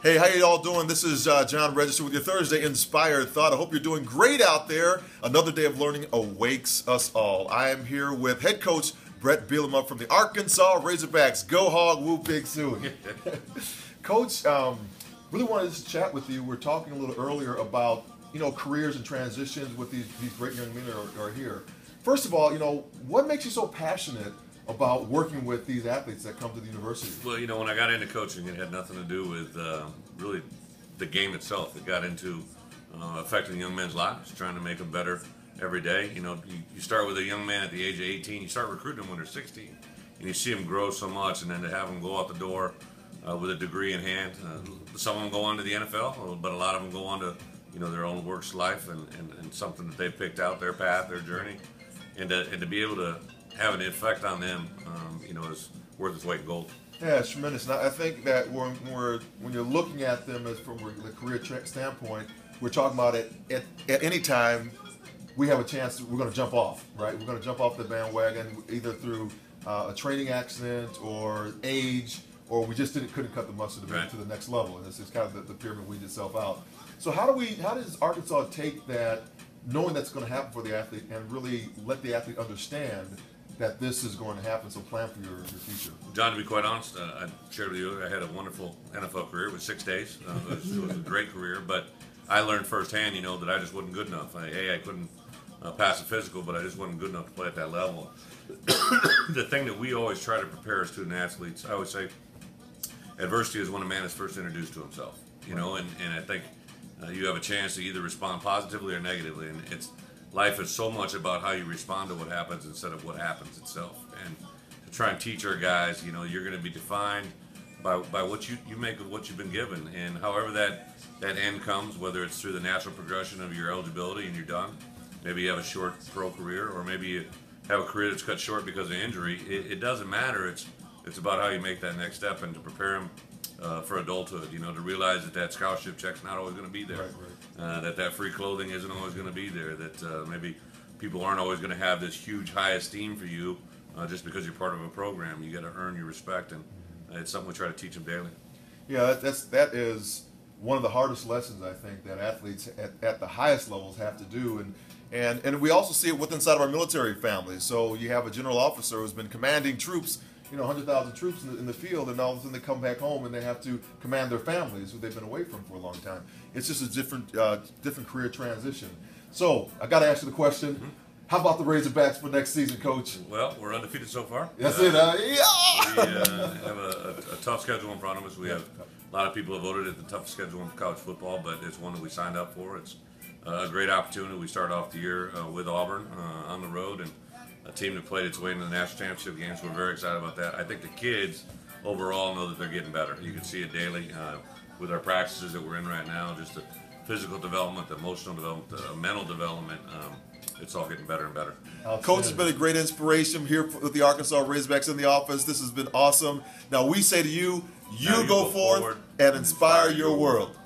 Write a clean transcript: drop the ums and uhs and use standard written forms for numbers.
Hey, how you all doing? This is John Register with your Thursday Inspired Thought. I hope you're doing great out there. Another day of learning awakes us all. I am here with head coach Brett Bielema from the Arkansas Razorbacks. Go Hog, woo pig soon. Coach, really wanted to chat with you. We were talking a little earlier about, careers and transitions with these great young men that are here. First of all, what makes you so passionate about working with these athletes that come to the university? Well, when I got into coaching, it had nothing to do with really the game itself. It got into affecting young men's lives, trying to make them better every day. You start with a young man at the age of 18, you start recruiting them when they're 16, and you see them grow so much, and then to have them go out the door with a degree in hand. Some of them go on to the NFL, but a lot of them go on to their own works life and something that they picked out, their path, their journey, and to be able to have an effect on them, is worth its weight in gold. Yeah, it's tremendous. And I think that when you're looking at them as from the career standpoint, we're talking about it at any time we have a chance. We're going to jump off, right? We're going to jump off the bandwagon either through a training accident or age, or we just couldn't cut the mustard to to the next level. And this is kind of the pyramid weeds itself out. So how does Arkansas take that, knowing that's going to happen for the athlete, and really let the athlete understand that this is going to happen, so plan for your future? John, to be quite honest, I shared with you, I had a wonderful NFL career with 6 days. It was a great career, but I learned firsthand, that I just wasn't good enough. I couldn't pass a physical, but I just wasn't good enough to play at that level. The thing that we always try to prepare our student athletes, I always say, adversity is when a man is first introduced to himself, and I think you have a chance to either respond positively or negatively, and life is so much about how you respond to what happens instead of what happens itself. And to try and teach our guys, you're going to be defined by what you make of what you've been given. And however that end comes, whether it's through the natural progression of your eligibility and you're done, maybe you have a short pro career, or maybe you have a career that's cut short because of injury, it doesn't matter. It's about how you make that next step and to prepare them for adulthood, to realize that scholarship check's not always going to be there. Right. That free clothing isn't always going to be there, that maybe people aren't always going to have this huge high esteem for you just because you're part of a program. You got to earn your respect, and it's something we try to teach them daily. Yeah, that is one of the hardest lessons, I think, that athletes at the highest levels have to do. And we also see it inside of our military families. So you have a general officer who's been commanding troops, 100,000 troops in the field, and all of a sudden they come back home and they have to command their families who they've been away from for a long time. It's just a different career transition. So I got to ask you the question: how about the Razorbacks for next season, Coach? Well, we're undefeated so far. That's it. We have a tough schedule in front of us. We have a lot of people have voted it the toughest schedule in college football, but it's one that we signed up for. It's a great opportunity. We start off the year with Auburn on the road, and a team that played its way into the national championship games. We're very excited about that. I think the kids overall know that they're getting better. You can see it daily with our practices that we're in right now, just the physical development, the emotional development, the mental development. It's all getting better and better. Coach has been a great inspiration here with the Arkansas Razorbacks in the office. This has been awesome. Now we say to you, you go forward and inspire your world.